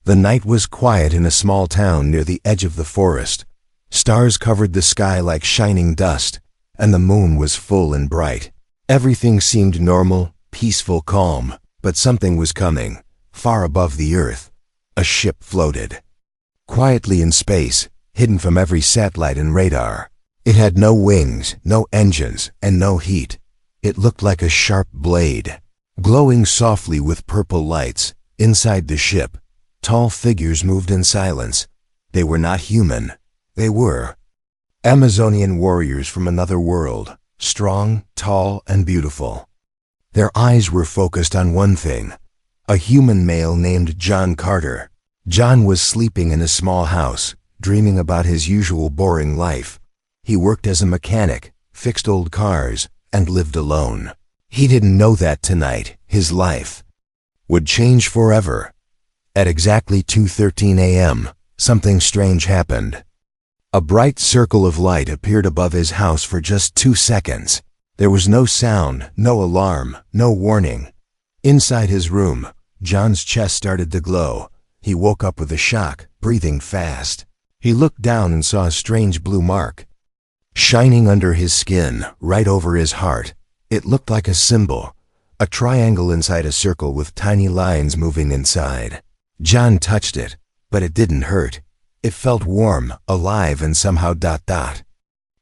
The night was quiet in a small town near the edge of the forest. Stars covered the sky like shining dust, and the moon was full and bright. Everything seemed normal, peaceful, calm, but something was coming, far above the earth. A ship floated quietly in space, hidden from every satellite and radar. It had no wings, no engines, and no heat. It looked like a sharp blade, glowing softly with purple lights. Inside the ship, tall figures moved in silence. They were not human. They were Amazonian warriors from another world, strong, tall, and beautiful. Their eyes were focused on one thing: a human male named John Carter. John was sleeping in a small house, dreaming about his usual boring life. He worked as a mechanic, fixed old cars, and lived alone. He didn't know that tonight, his life would change forever. At exactly 2:13 a.m., something strange happened. A bright circle of light appeared above his house for just 2 seconds. There was no sound, no alarm, no warning. Inside his room, John's chest started to glow. He woke up with a shock, breathing fast. He looked down and saw a strange blue mark shining under his skin, right over his heart. It looked like a symbol, a triangle inside a circle with tiny lines moving inside. John touched it, but it didn't hurt. It felt warm, alive, and somehow ...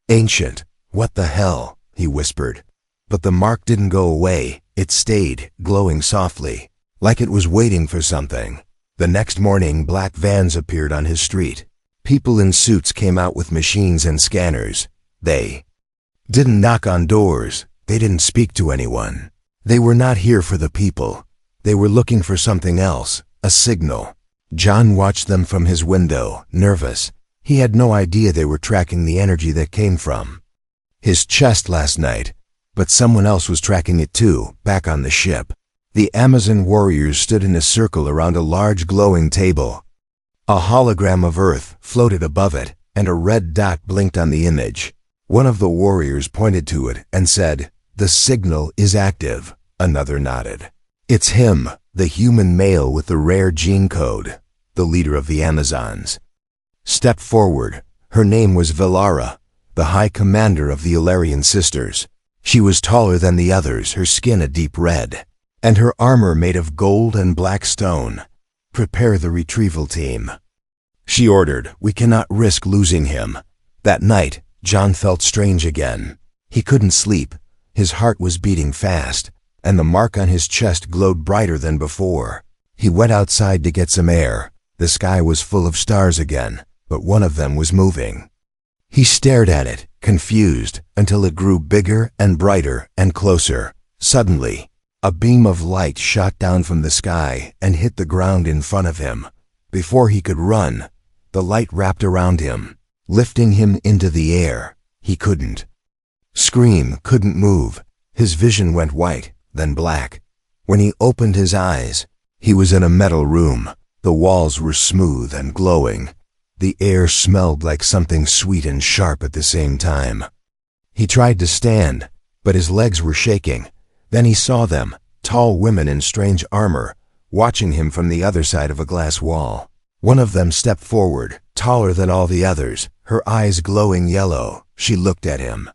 Ancient. What the hell? He whispered. But the mark didn't go away. It stayed, glowing softly, like it was waiting for something. The next morning, black vans appeared on his street. People in suits came out with machines and scanners. They didn't knock on doors. They didn't speak to anyone. They were not here for the people. They were looking for something else, a signal. John watched them from his window, nervous. He had no idea they were tracking the energy that came from his chest last night, but someone else was tracking it too, back on the ship. The Amazon warriors stood in a circle around a large glowing table. A hologram of Earth floated above it, and a red dot blinked on the image. One of the warriors pointed to it and said, "The signal is active." Another nodded. "It's him, the human male with the rare gene code," the leader of the Amazons stepped forward. Her name was Velara, the High Commander of the Ilarian Sisters. She was taller than the others, her skin a deep red, and her armor made of gold and black stone. "Prepare the retrieval team," she ordered. "We cannot risk losing him." That night, John felt strange again. He couldn't sleep. His heart was beating fast, and the mark on his chest glowed brighter than before. He went outside to get some air. The sky was full of stars again, but one of them was moving. He stared at it, confused, until it grew bigger and brighter and closer. Suddenly, a beam of light shot down from the sky and hit the ground in front of him. Before he could run, the light wrapped around him, lifting him into the air. He couldn't scream, couldn't move. His vision went white, then black. When he opened his eyes, he was in a metal room. The walls were smooth and glowing. The air smelled like something sweet and sharp at the same time. He tried to stand, but his legs were shaking. Then he saw them, tall women in strange armor, watching him from the other side of a glass wall. One of them stepped forward, taller than all the others, her eyes glowing yellow. She looked at him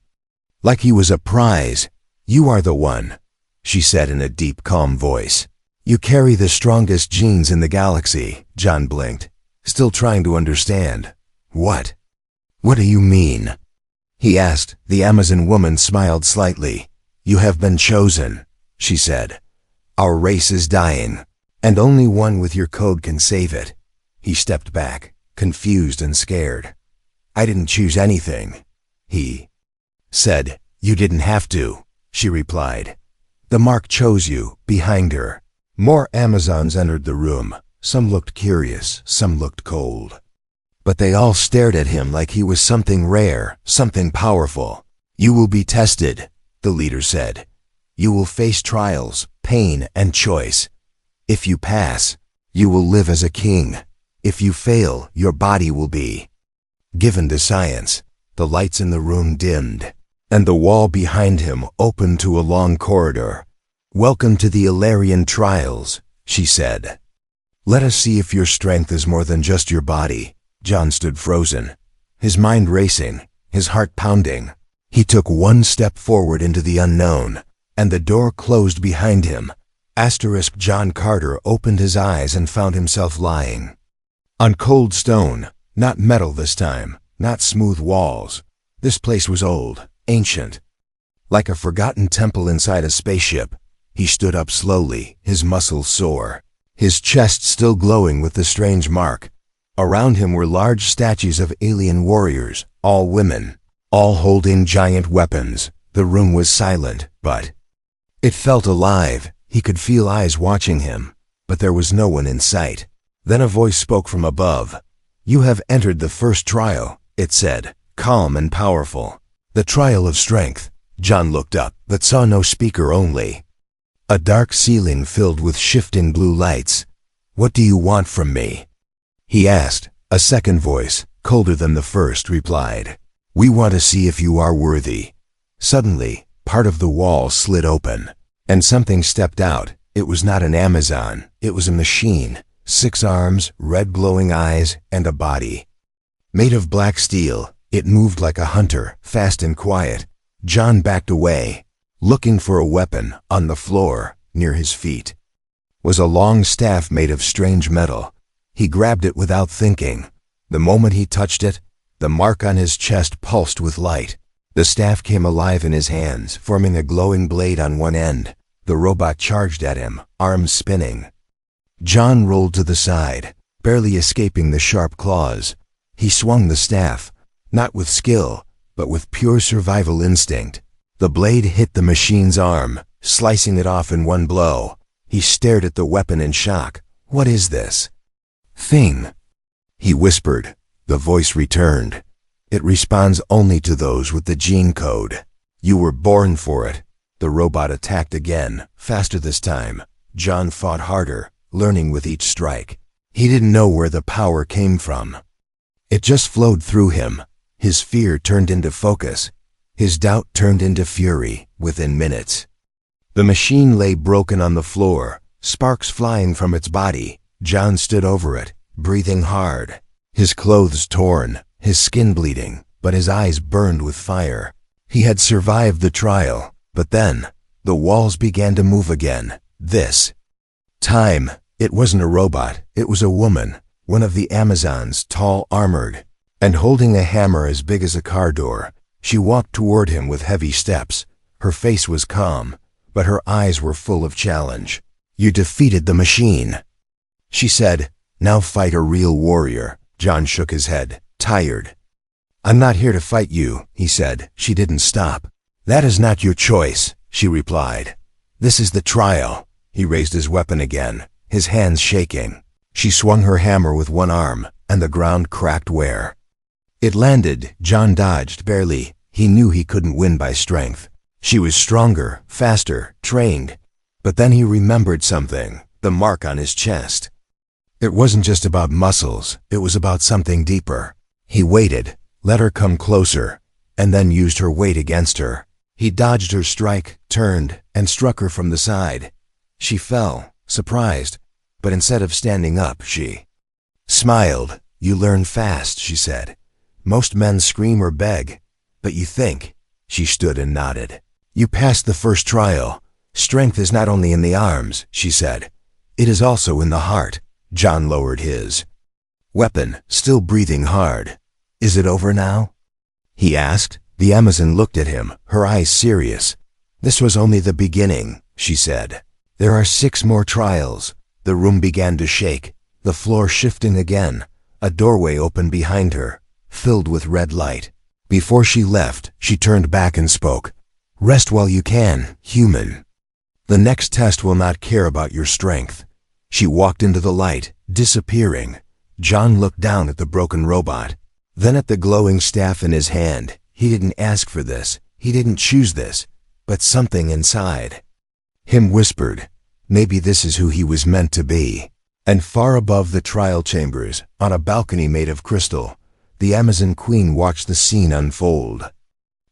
like he was a prize. "You are the one," she said in a deep, calm voice. "You carry the strongest genes in the galaxy." John blinked, still trying to understand. What do you mean?" he asked. The Amazon woman smiled slightly. "You have been chosen," she said. "Our race is dying, and only one with your code can save it." He stepped back, confused and scared. "I didn't choose anything," he said. "You didn't have to," she replied. "The mark chose you." Behind her, more Amazons entered the room. Some looked curious, some looked cold. But they all stared at him like he was something rare, something powerful. "You will be tested," the leader said. "You will face trials, pain, and choice. If you pass, you will live as a king. If you fail, your body will be given to science." The lights in the room dimmed, and the wall behind him opened to a long corridor. "Welcome to the Ilarian trials," she said. Let us see if your strength is more than just your body. John stood frozen, his mind racing, his heart pounding. He took one step forward into the unknown, and the door closed behind him. John Carter opened his eyes and found himself lying on cold stone, not metal this time, not smooth walls. This place was old, ancient, like a forgotten temple inside a spaceship. He stood up slowly, his muscles sore, his chest still glowing with the strange mark. Around him were large statues of alien warriors, all women, all holding giant weapons. The room was silent, but it felt alive. He could feel eyes watching him, but there was no one in sight. Then a voice spoke from above. "You have entered the first trial," it said, calm and powerful. "The trial of strength." John looked up, but saw no speaker, only a dark ceiling filled with shifting blue lights. "What do you want from me?" he asked. A second voice, colder than the first, replied, "We want to see if you are worthy." Suddenly, part of the wall slid open, and something stepped out. It was not an Amazon, it was a machine. 6 arms, red glowing eyes, and a body made of black steel. It moved like a hunter, fast and quiet. John backed away, looking for a weapon. On the floor, near his feet, was a long staff made of strange metal. He grabbed it without thinking. The moment he touched it, the mark on his chest pulsed with light. The staff came alive in his hands, forming a glowing blade on one end. The robot charged at him, arms spinning. John rolled to the side, barely escaping the sharp claws. He swung the staff, not with skill, but with pure survival instinct. The blade hit the machine's arm, slicing it off in one blow. He stared at the weapon in shock. "What is this thing?" he whispered. The voice returned. "It responds only to those with the gene code. You were born for it." The robot attacked again, faster this time. John fought harder, learning with each strike. He didn't know where the power came from. It just flowed through him. His fear turned into focus. His doubt turned into fury within minutes. The machine lay broken on the floor, sparks flying from its body. John stood over it, breathing hard, his clothes torn, his skin bleeding, but his eyes burned with fire. He had survived the trial, but then the walls began to move again. This time, it wasn't a robot, it was a woman, one of the Amazons, tall, armored, and holding a hammer as big as a car door. She walked toward him with heavy steps. Her face was calm, but her eyes were full of challenge. "You defeated the machine," she said. "Now fight a real warrior." John shook his head, tired. "I'm not here to fight you," he said. She didn't stop. "That is not your choice," she replied. "This is the trial." He raised his weapon again, his hands shaking. She swung her hammer with one arm, and the ground cracked where it landed. John dodged, barely. He knew he couldn't win by strength. She was stronger, faster, trained. But then he remembered something, the mark on his chest. It wasn't just about muscles, it was about something deeper. He waited, let her come closer, and then used her weight against her. He dodged her strike, turned, and struck her from the side. She fell, surprised, but instead of standing up, she smiled. "You learn fast," she said. "Most men scream or beg, but you think." She stood and nodded. "You passed the first trial. Strength is not only in the arms," she said. "It is also in the heart." John lowered his weapon, still breathing hard. "Is it over now?" he asked. The Amazon looked at him, her eyes serious. "This was only the beginning," she said. "There are 6 more trials." The room began to shake, the floor shifting again. A doorway opened behind her, filled with red light. Before she left, she turned back and spoke. "Rest while you can, human. The next test will not care about your strength." She walked into the light, disappearing. John looked down at the broken robot, then at the glowing staff in his hand. He didn't ask for this, he didn't choose this, but something inside him whispered, maybe this is who he was meant to be. And far above the trial chambers, on a balcony made of crystal, the Amazon Queen watched the scene unfold.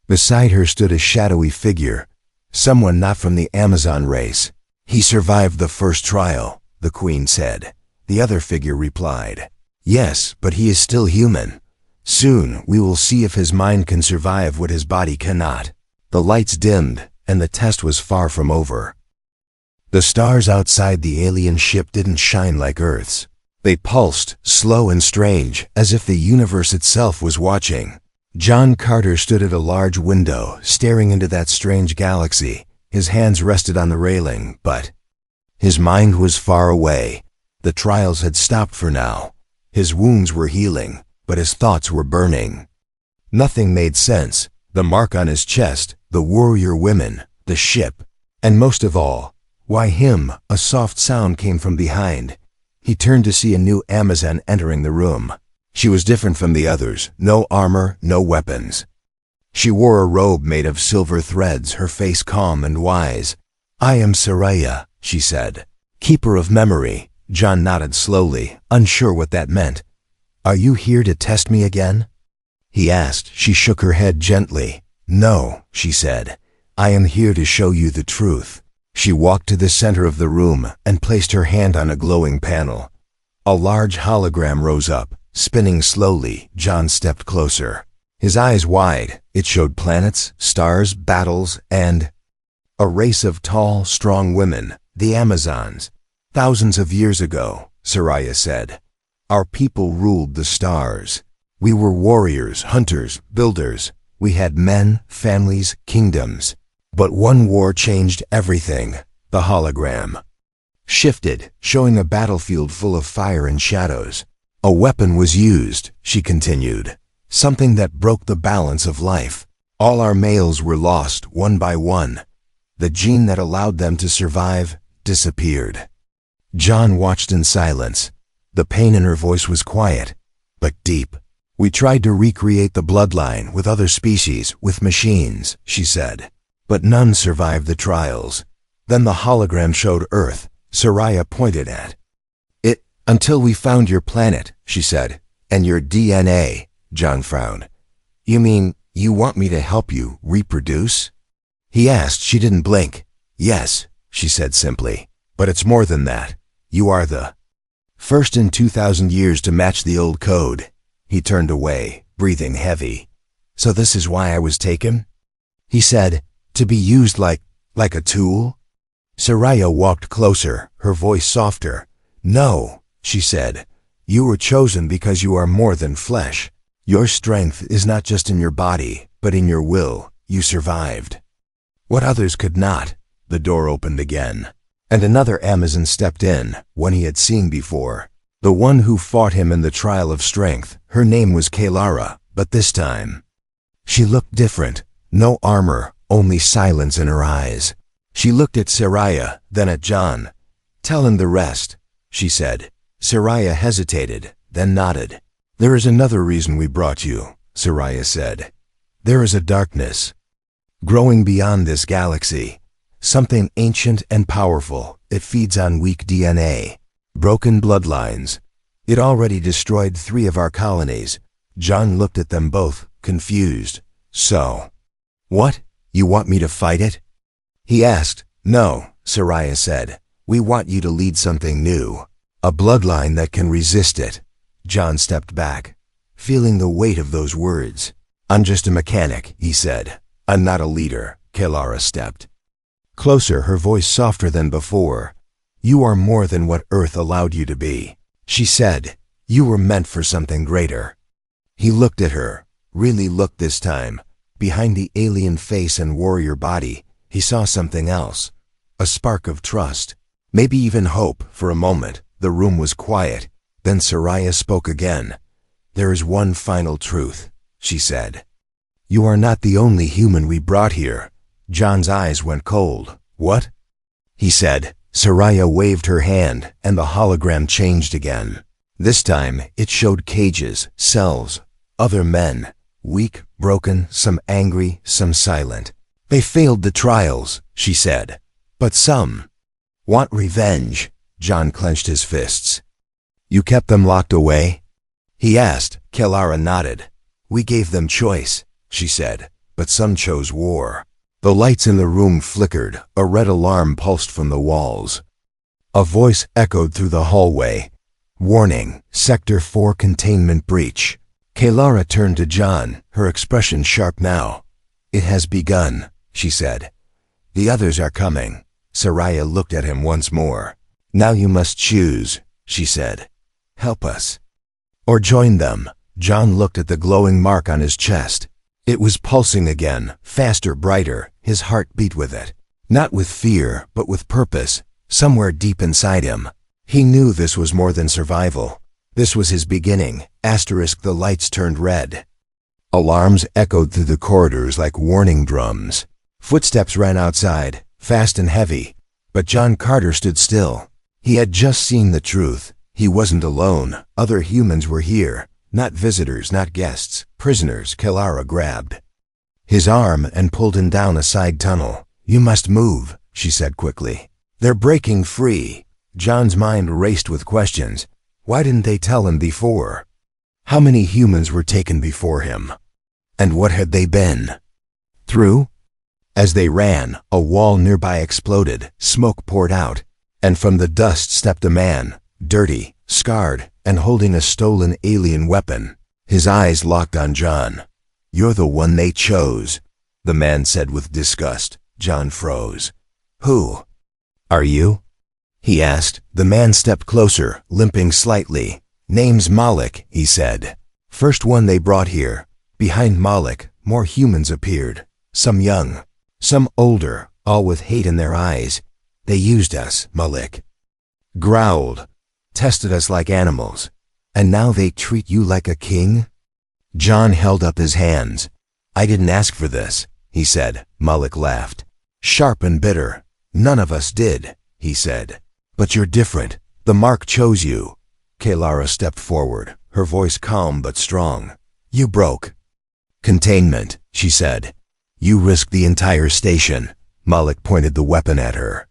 Beside her stood a shadowy figure, someone not from the Amazon race. "He survived the first trial," the Queen said. The other figure replied, "Yes, but he is still human. Soon we will see if his mind can survive what his body cannot." The lights dimmed, and the test was far from over. The stars outside the alien ship didn't shine like Earth's. They pulsed, slow and strange, as if the universe itself was watching. John Carter stood at a large window, staring into that strange galaxy. His hands rested on the railing, but his mind was far away. The trials had stopped for now. His wounds were healing, but his thoughts were burning. Nothing made sense. The mark on his chest, the warrior women, the ship, and most of all, why him? A soft sound came from behind. He turned to see a new Amazon entering the room. She was different from the others. No armor, no weapons. She wore a robe made of silver threads, her face calm and wise. "I am Saraya," she said. "Keeper of memory." John nodded slowly, unsure what that meant. "Are you here to test me again?" he asked. She shook her head gently. "No," she said. "I am here to show you the truth." She walked to the center of the room and placed her hand on a glowing panel. A large hologram rose up, spinning slowly. John stepped closer. His eyes wide. It showed planets, stars, battles, and a race of tall, strong women, the Amazons. "Thousands of years ago," Saraya said, "our people ruled the stars. We were warriors, hunters, builders. We had men, families, kingdoms. But one war changed everything." The hologram shifted, showing a battlefield full of fire and shadows. "A weapon was used," she continued, "something that broke the balance of life. All our males were lost, one by one. The gene that allowed them to survive disappeared." John watched in silence. The pain in her voice was quiet, but deep. "We tried to recreate the bloodline with other species, with machines," she said. "But none survived the trials." Then the hologram showed Earth. Saraya pointed at it. "Until we found your planet," she said, "and your DNA." John frowned. "You mean you want me to help you reproduce?" he asked. She didn't blink. "Yes," she said simply, "but it's more than that. You are the first in 2,000 years to match the old code." He turned away, breathing heavy. "So this is why I was taken?" he said. "To be used like a tool?" Saraya walked closer, her voice softer. "No," she said. "You were chosen because you are more than flesh. Your strength is not just in your body, but in your will. You survived what others could not." The door opened again, and another Amazon stepped in, one he had seen before. The one who fought him in the trial of strength. Her name was Kalara, but this time she looked different. No armor, only silence in her eyes. She looked at Saraya, then at John. "Tell him the rest," she said. Saraya hesitated, then nodded. "There is another reason we brought you," Saraya said. "There is a darkness growing beyond this galaxy. Something ancient and powerful. It feeds on weak DNA, broken bloodlines. It already destroyed 3 of our colonies." John looked at them both, confused. "So, what? You want me to fight it?" he asked. "No," Saraya said. "We want you to lead something new. A bloodline that can resist it." John stepped back, feeling the weight of those words. "I'm just a mechanic," he said. "I'm not a leader." Kalara stepped closer, her voice softer than before. "You are more than what Earth allowed you to be," she said. "You were meant for something greater." He looked at her, really looked this time. Behind the alien face and warrior body, he saw something else. A spark of trust, maybe even hope. For a moment, the room was quiet. Then Saraya spoke again. "There is one final truth," she said. "You are not the only human we brought here." John's eyes went cold. "What?" he said. Saraya waved her hand, and the hologram changed again. This time, it showed cages, cells, other men. Weak, broken, some angry, some silent. "They failed the trials," she said. "But some want revenge." John clenched his fists. "You kept them locked away?" he asked. Kalara nodded. "We gave them choice," she said, "but some chose war." The lights in the room flickered. A red alarm pulsed from the walls. A voice echoed through the hallway. Warning, Sector 4 containment breach. Kalara turned to John, her expression sharp now. It has begun, she said. The others are coming. Soraya looked at him once more. Now you must choose, she said. Help us. Or join them. John looked at the glowing mark on his chest. It was pulsing again, faster, brighter. His heart beat with it. Not with fear, but with purpose, somewhere deep inside him. He knew this was more than survival. This was his beginning. The lights turned red. Alarms echoed through the corridors like warning drums. Footsteps ran outside, fast and heavy. But John Carter stood still. He had just seen the truth. He wasn't alone. Other humans were here. Not visitors, not guests. Prisoners. Kalara grabbed his arm and pulled him down a side tunnel. You must move, she said quickly. They're breaking free. John's mind raced with questions. Why didn't they tell him before? How many humans were taken before him? And what had they been through? As they ran, a wall nearby exploded, smoke poured out, and from the dust stepped a man, dirty, scarred, and holding a stolen alien weapon. His eyes locked on John. You're the one they chose, the man said with disgust. John froze. Who are you? He asked. The man stepped closer, limping slightly. Name's Malik, he said. First one they brought here. Behind Malik, more humans appeared. Some young, some older, all with hate in their eyes. They used us, Malik growled. Tested us like animals. And now they treat you like a king? John held up his hands. I didn't ask for this, he said. Malik laughed. Sharp and bitter. None of us did, he said. But you're different. The mark chose you. Kalara stepped forward, her voice calm but strong. You broke containment, she said. You risked the entire station. Malik pointed the weapon at her.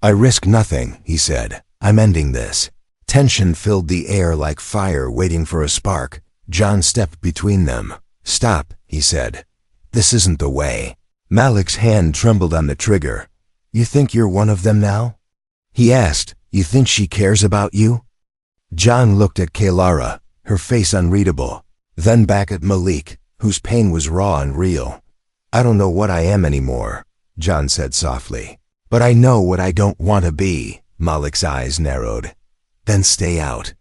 I risk nothing, he said. I'm ending this. Tension filled the air like fire waiting for a spark. John stepped between them. Stop, he said. This isn't the way. Malik's hand trembled on the trigger. You think you're one of them now? He asked. You think she cares about you? John looked at Kalara, her face unreadable, then back at Malik, whose pain was raw and real. I don't know what I am anymore, John said softly. But I know what I don't want to be. Malik's eyes narrowed. Then stay out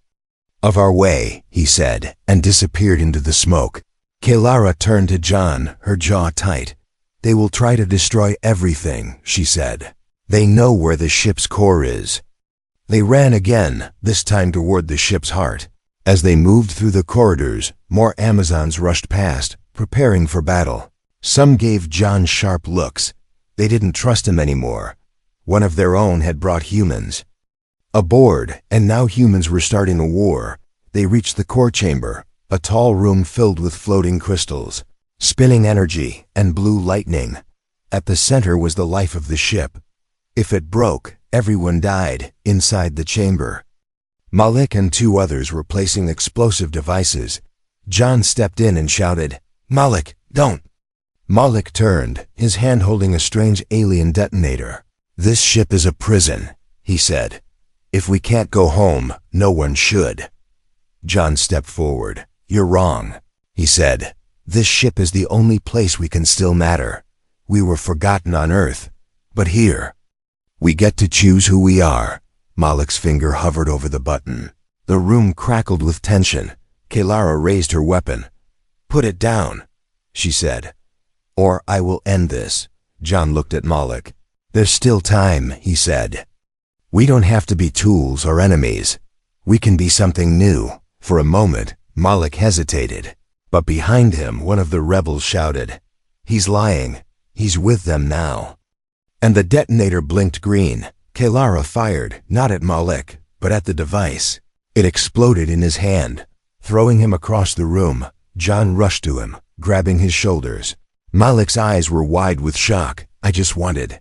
of our way, he said, and disappeared into the smoke. Kalara turned to John, her jaw tight. They will try to destroy everything, she said. They know where the ship's core is. They ran again, this time toward the ship's heart. As they moved through the corridors, more Amazons rushed past, preparing for battle. Some gave John sharp looks. They didn't trust him anymore. One of their own had brought humans aboard, and now humans were starting a war. They reached the core chamber, a tall room filled with floating crystals, spinning energy, and blue lightning. At the center was the life of the ship. If it broke, everyone died inside the chamber. Malik and two others were placing explosive devices. John stepped in and shouted, Malik, don't! Malik turned, his hand holding a strange alien detonator. This ship is a prison, he said. If we can't go home, no one should. John stepped forward. You're wrong, he said. This ship is the only place we can still matter. We were forgotten on Earth, but here, we get to choose who we are. Malik's finger hovered over the button. The room crackled with tension. Kalara raised her weapon. Put it down, she said. Or I will end this. John looked at Malik. There's still time, he said. We don't have to be tools or enemies. We can be something new. For a moment, Malik hesitated. But behind him, one of the rebels shouted, He's lying. He's with them now. And the detonator blinked green. Kalara fired, not at Malik, but at the device. It exploded in his hand. Throwing him across the room, John rushed to him, grabbing his shoulders. Malik's eyes were wide with shock. I just wanted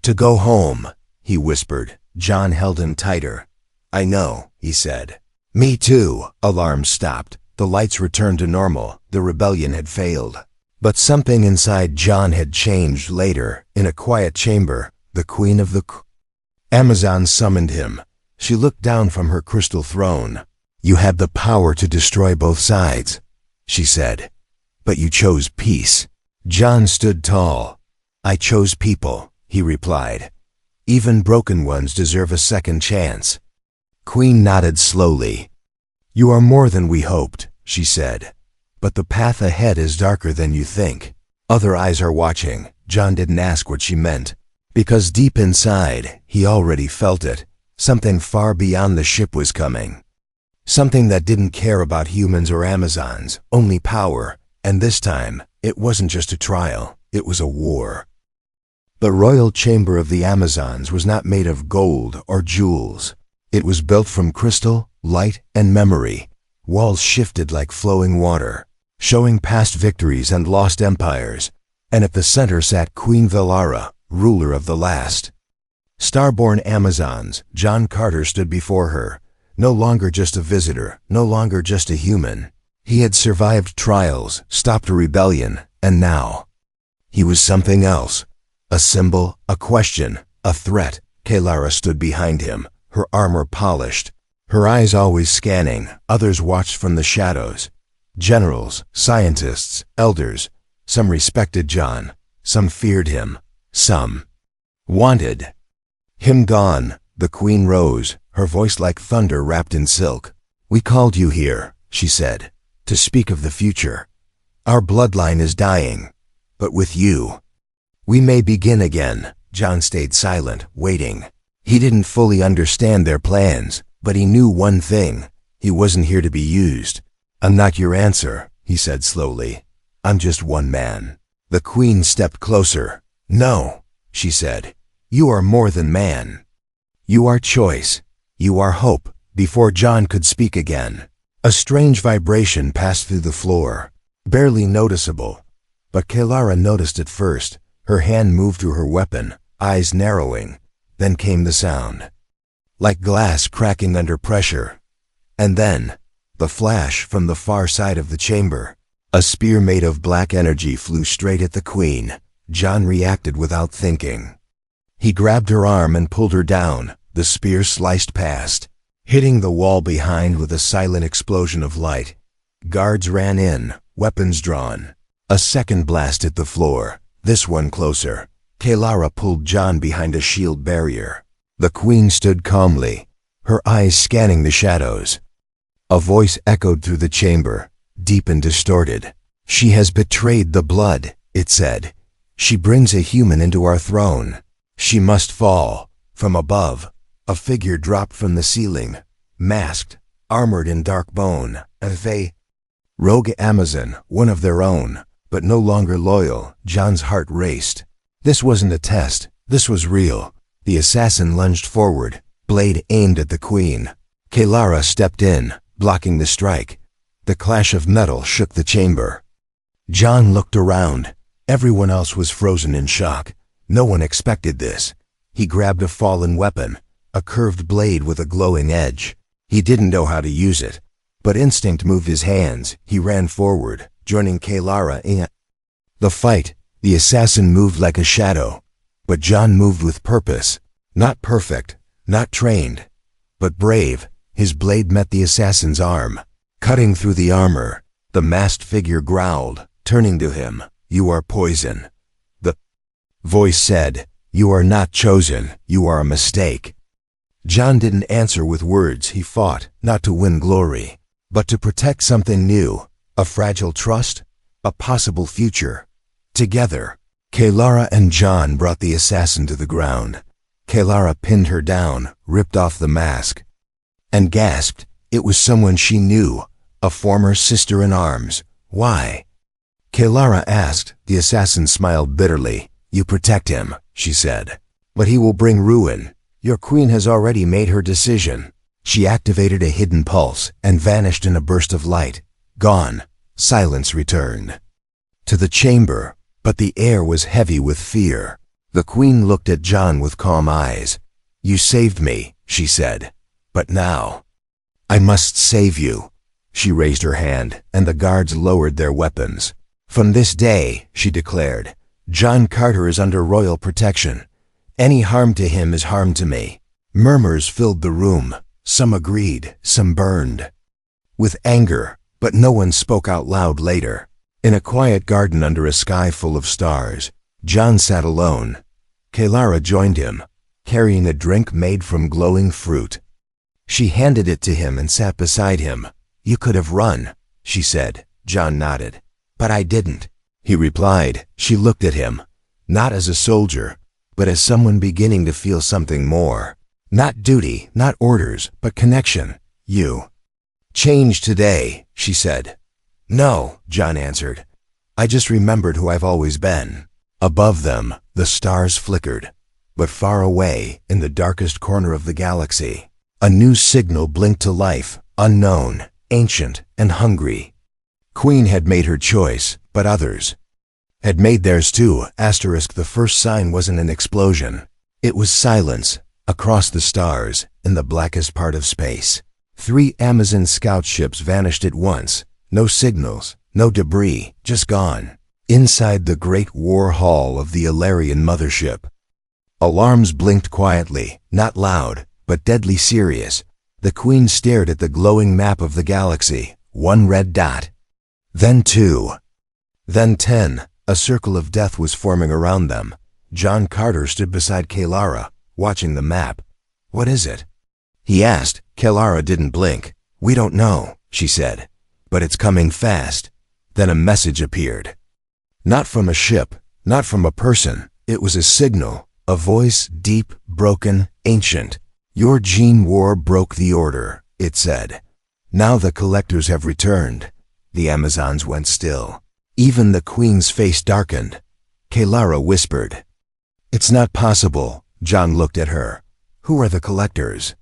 to go home, he whispered. John held him tighter. I know, he said. Me too. Alarms stopped. The lights returned to normal. The rebellion had failed. But something inside John had changed later. In a quiet chamber, the queen of the Amazon summoned him. She looked down from her crystal throne. "You have the power to destroy both sides," she said. "But you chose peace." John stood tall. "I chose people," he replied. "Even broken ones deserve a second chance." Queen nodded slowly. "You are more than we hoped," she said. "But the path ahead is darker than you think." Other eyes are watching. John didn't ask what she meant, because deep inside, he already felt it. Something far beyond the ship was coming. Something that didn't care about humans or Amazons, only power. And this time, it wasn't just a trial, it was a war. The royal chamber of the Amazons was not made of gold or jewels. It was built from crystal, light, and memory. Walls shifted like flowing water, showing past victories and lost empires. And at the center sat Queen Velara, ruler of the last. Starborn Amazons, John Carter stood before her. No longer just a visitor, no longer just a human. He had survived trials, stopped a rebellion, and now he was something else. A symbol, a question, a threat. Kelara stood behind him, her armor polished, her eyes always scanning. Others watched from the shadows. Generals, scientists, elders. Some respected John, some feared him, some wanted him gone. The queen rose, her voice like thunder wrapped in silk. "We called you here," she said, "to speak of the future. Our bloodline is dying, but with you, we may begin again." John stayed silent, waiting. He didn't fully understand their plans, but he knew one thing. He wasn't here to be used. "I'm not your answer," he said slowly. "I'm just one man." The queen stepped closer. "No," she said. "You are more than man. You are choice. You are hope." Before John could speak again, a strange vibration passed through the floor, barely noticeable. But Kelara noticed it first. Her hand moved through her weapon, eyes narrowing. Then came the sound, like glass cracking under pressure. And then, the flash from the far side of the chamber. A spear made of black energy flew straight at the queen. John reacted without thinking. He grabbed her arm and pulled her down. The spear sliced past, hitting the wall behind with a silent explosion of light. Guards ran in, weapons drawn. A second blast hit the floor, this one closer. Kelara pulled John behind a shield barrier. The queen stood calmly, her eyes scanning the shadows. A voice echoed through the chamber, deep and distorted. "She has betrayed the blood," it said. "She brings a human into our throne. She must fall." From above, a figure dropped from the ceiling, masked, armored in dark bone. A rogue Amazon, one of their own, but no longer loyal. John's heart raced. This wasn't a test. This was real. The assassin lunged forward, blade aimed at the queen. Kelara stepped in, blocking the strike. The clash of metal shook the chamber. John looked around. Everyone else was frozen in shock. No one expected this. He grabbed a fallen weapon, a curved blade with a glowing edge. He didn't know how to use it, but instinct moved his hands. He ran forward, joining Kelara in the fight. The assassin moved like a shadow, but John moved with purpose. Not perfect, not trained, but brave. His blade met the assassin's arm, cutting through the armor. The masked figure growled, turning to him. "You are poison." The voice said, "You are not chosen. You are a mistake." John didn't answer with words. He fought, not to win glory, but to protect something new, a fragile trust, a possible future. Together, Kelara and John brought the assassin to the ground. Kelara pinned her down, ripped off the mask, and gasped. It was someone she knew, a former sister in arms. "Why?" Kelara asked. The assassin smiled bitterly. "You protect him," she said, "but he will bring ruin. Your queen has already made her decision." She activated a hidden pulse and vanished in a burst of light. Gone. Silence returned to the chamber, but the air was heavy with fear. The queen looked at John with calm eyes. "You saved me," she said, "but now I must save you." She raised her hand, and the guards lowered their weapons. "From this day," she declared, "John Carter is under royal protection. Any harm to him is harm to me." Murmurs filled the room. Some agreed, some burned with anger, but no one spoke out loud later. In a quiet garden under a sky full of stars, John sat alone. Kelara joined him, carrying a drink made from glowing fruit. She handed it to him and sat beside him. "You could have run," she said. John nodded. "But I didn't," he replied. She looked at him, not as a soldier, but as someone beginning to feel something more. Not duty, not orders, but connection. "You changed today," she said. "No," John answered. "I just remembered who I've always been." Above them, the stars flickered, but far away, in the darkest corner of the galaxy, a new signal blinked to life, unknown, ancient, and hungry. Queen had made her choice, but others had made theirs too. The first sign wasn't an explosion. It was silence, across the stars, in the blackest part of space. 3 Amazon scout ships vanished at once. No signals, no debris, just gone. Inside the great war hall of the Ilarian mothership, alarms blinked quietly, not loud, but deadly serious. The Queen stared at the glowing map of the galaxy. 1 red dot. Then 2. Then 10. A circle of death was forming around them. John Carter stood beside Kelara, watching the map. "What is it?" he asked. Kelara didn't blink. "We don't know," she said. "But it's coming fast." Then a message appeared. Not from a ship, not from a person. It was a signal, a voice, deep, broken, ancient. "Your gene war broke the order," it said. "Now the collectors have returned." The Amazons went still. Even the Queen's face darkened. Kelara whispered, "It's not possible." John looked at her. "Who are the collectors?"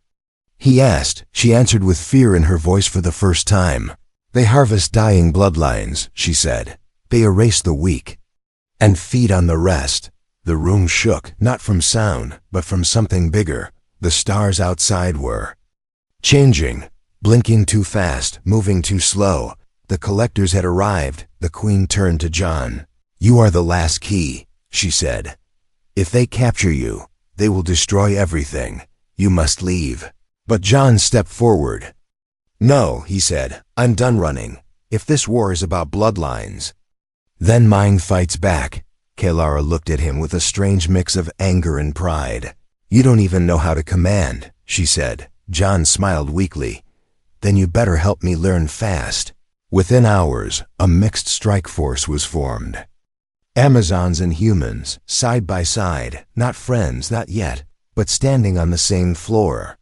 he asked. She answered with fear in her voice for the first time. "They harvest dying bloodlines," she said. "They erase the weak and feed on the rest." The room shook, not from sound, but from something bigger. The stars outside were changing, blinking too fast, moving too slow. The collectors had arrived. The Queen turned to John. "You are the last key," she said. "If they capture you, they will destroy everything. You must leave." But John stepped forward. "No," he said. "I'm done running. If this war is about bloodlines, then mine fights back." Kelara looked at him with a strange mix of anger and pride. "You don't even know how to command," she said. John smiled weakly. "Then you better help me learn fast." Within hours, a mixed strike force was formed. Amazons and humans, side by side, not friends, not yet, but standing on the same floor.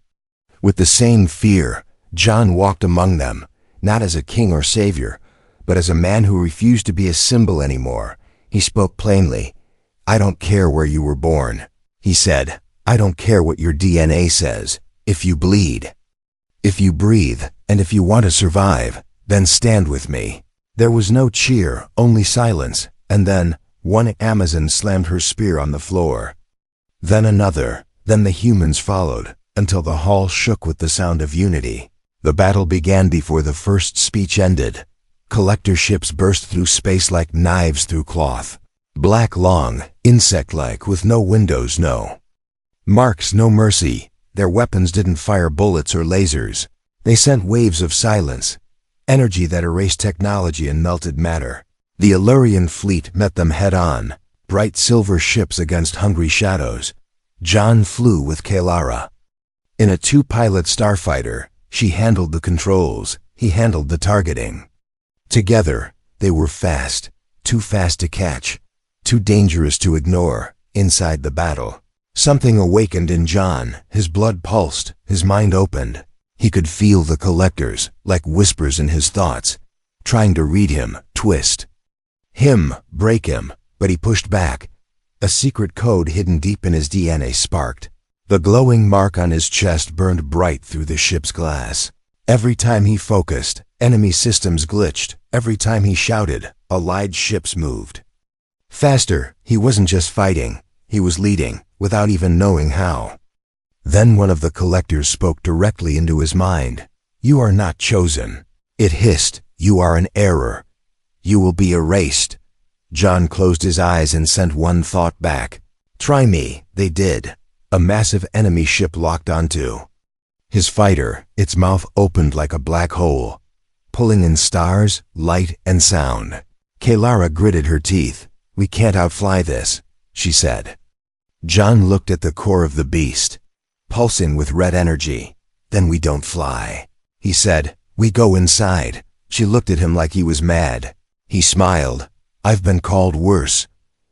With the same fear, John walked among them, not as a king or savior, but as a man who refused to be a symbol anymore. He spoke plainly. "I don't care where you were born," he said. "I don't care what your DNA says. If you bleed, if you breathe, and if you want to survive, then stand with me." There was no cheer, only silence, and then one Amazon slammed her spear on the floor. Then another, then the humans followed, until the hall shook with the sound of unity. The battle began before the first speech ended. Collector ships burst through space like knives through cloth. Black, long, insect-like, with no windows, no marks, no mercy. Their weapons didn't fire bullets or lasers. They sent waves of silence, energy that erased technology and melted matter. The Illyrian fleet met them head-on, bright silver ships against hungry shadows. John flew with Kelara. In a 2-pilot starfighter, she handled the controls, he handled the targeting. Together, they were fast, too fast to catch, too dangerous to ignore. Inside the battle, something awakened in John. His blood pulsed, his mind opened. He could feel the collectors, like whispers in his thoughts, trying to read him, twist him, break him, but he pushed back. A secret code hidden deep in his DNA sparked. The glowing mark on his chest burned bright through the ship's glass. Every time he focused, enemy systems glitched. Every time he shouted, allied ships moved faster. He wasn't just fighting, he was leading, without even knowing how. Then one of the collectors spoke directly into his mind. "You are not chosen." It hissed. "You are an error. You will be erased." John closed his eyes and sent one thought back. "Try me." They did. a massive enemy ship locked onto his fighter. Its mouth opened like a black hole, pulling in stars, light, and sound. Kalara gritted her teeth. "We can't outfly this," she said. John looked at the core of the beast, pulsing with red energy. "Then we don't fly," he said. "We go inside." She looked at him like he was mad. He smiled. "I've been called worse."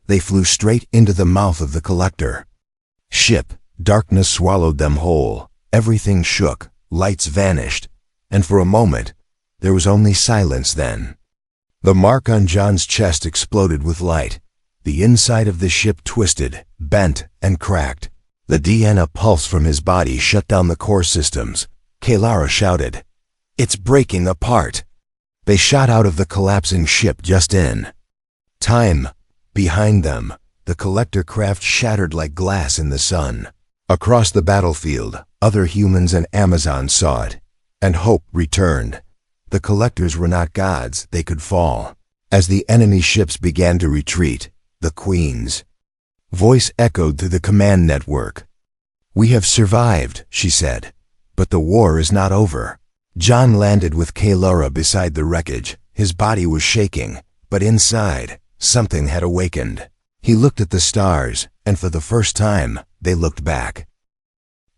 They flew straight into the mouth of the collector ship. Darkness swallowed them whole. Everything shook, lights vanished, and for a moment, there was only silence then. The mark on John's chest exploded with light. The inside of the ship twisted, bent, and cracked. The DNA pulse from his body shut down the core systems. Kalara shouted, "It's breaking apart!" They shot out of the collapsing ship just in time. Behind them, the collector craft shattered like glass in the sun. Across the battlefield, other humans and Amazons saw it, and hope returned. The collectors were not gods, they could fall. As the enemy ships began to retreat, the Queen's voice echoed through the command network. "We have survived," she said, "but the war is not over." John landed with Kalara beside the wreckage. His body was shaking, but inside, something had awakened. He looked at the stars, and for the first time, they looked back.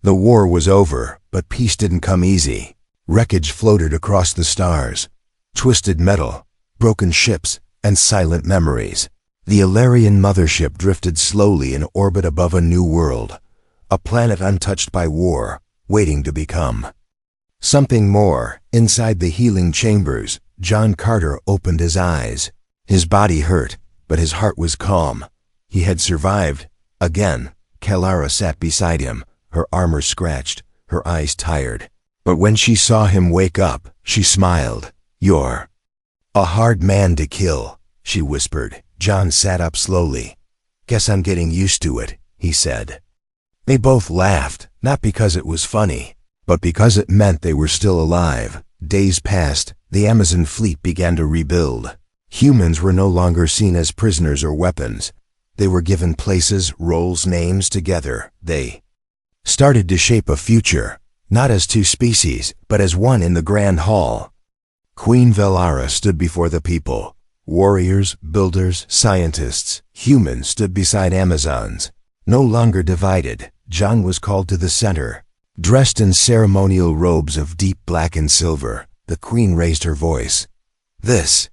The war was over, but peace didn't come easy. Wreckage floated across the stars, twisted metal, broken ships, and silent memories. The Ilarian mothership drifted slowly in orbit above a new world, a planet untouched by war, waiting to become something more. Inside the healing chambers, John Carter opened his eyes. His body hurt, but his heart was calm. He had survived. Again, Kalara sat beside him, her armor scratched, her eyes tired. But when she saw him wake up, she smiled. "You're a hard man to kill," she whispered. John sat up slowly. "Guess I'm getting used to it," he said. They both laughed, not because it was funny, but because it meant they were still alive. Days passed. The Amazon fleet began to rebuild. Humans were no longer seen as prisoners or weapons. They were given places, roles, names. Together, they started to shape a future, not as two species, but as one in the Grand Hall. Queen Velara stood before the people. Warriors, builders, scientists, humans stood beside Amazons. No longer divided, John was called to the center. Dressed in ceremonial robes of deep black and silver, the queen raised her voice. "This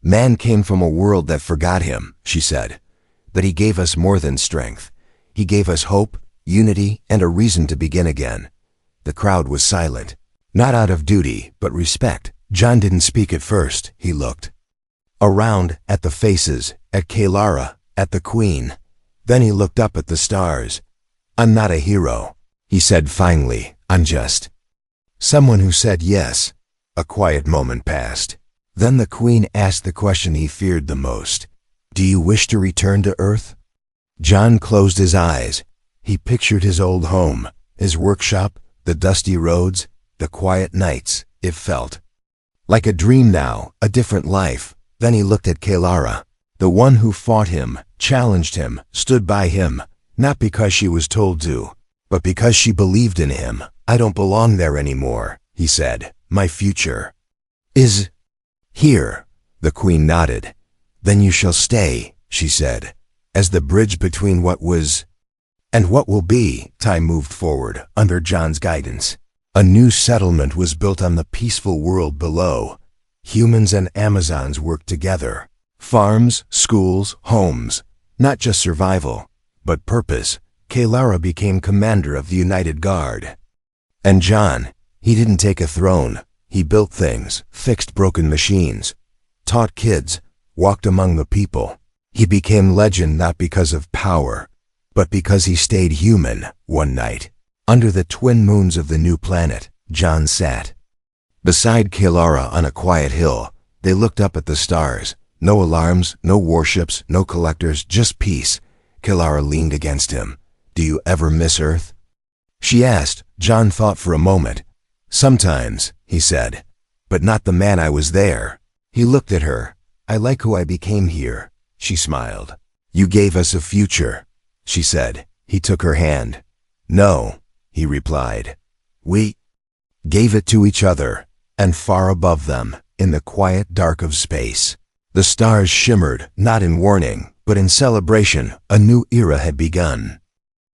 man came from a world that forgot him," she said. "But he gave us more than strength. He gave us hope, unity, and a reason to begin again." The crowd was silent, not out of duty, but respect. John didn't speak at first. He looked around, at the faces, at Kalara, at the queen. Then he looked up at the stars. "I'm not a hero," he said finally. "I'm just someone who said yes." A quiet moment passed. Then the queen asked the question he feared the most. "Do you wish to return to Earth?" John closed his eyes. He pictured his old home, his workshop, the dusty roads, the quiet nights. It felt like a dream now, a different life. Then he looked at Kalara, the one who fought him, challenged him, stood by him, not because she was told to, but because she believed in him. "I don't belong there anymore," he said. "My future is here." The queen nodded. "Then you shall stay," she said, "as the bridge between what was and what will be." Time moved forward under John's guidance. A new settlement was built on the peaceful world below. Humans and Amazons worked together. Farms, schools, homes. Not just survival, but purpose. Kalara became commander of the United Guard. And John, he didn't take a throne. He built things, fixed broken machines, taught kids, walked among the people. He became legend not because of power, but because he stayed human. One night, under the twin moons of the new planet, John sat beside Kalara on a quiet hill. They looked up at the stars. No alarms, no warships, no collectors, just peace. Kalara leaned against him. "Do you ever miss Earth?" she asked. John thought for a moment. "Sometimes," he said, "but not the man I was there." He looked at her. "I like who I became here." She smiled. "You gave us a future," she said. He took her hand. "No," he replied. "We gave it to each other," and far above them, in the quiet dark of space, the stars shimmered, not in warning, but in celebration. A new era had begun.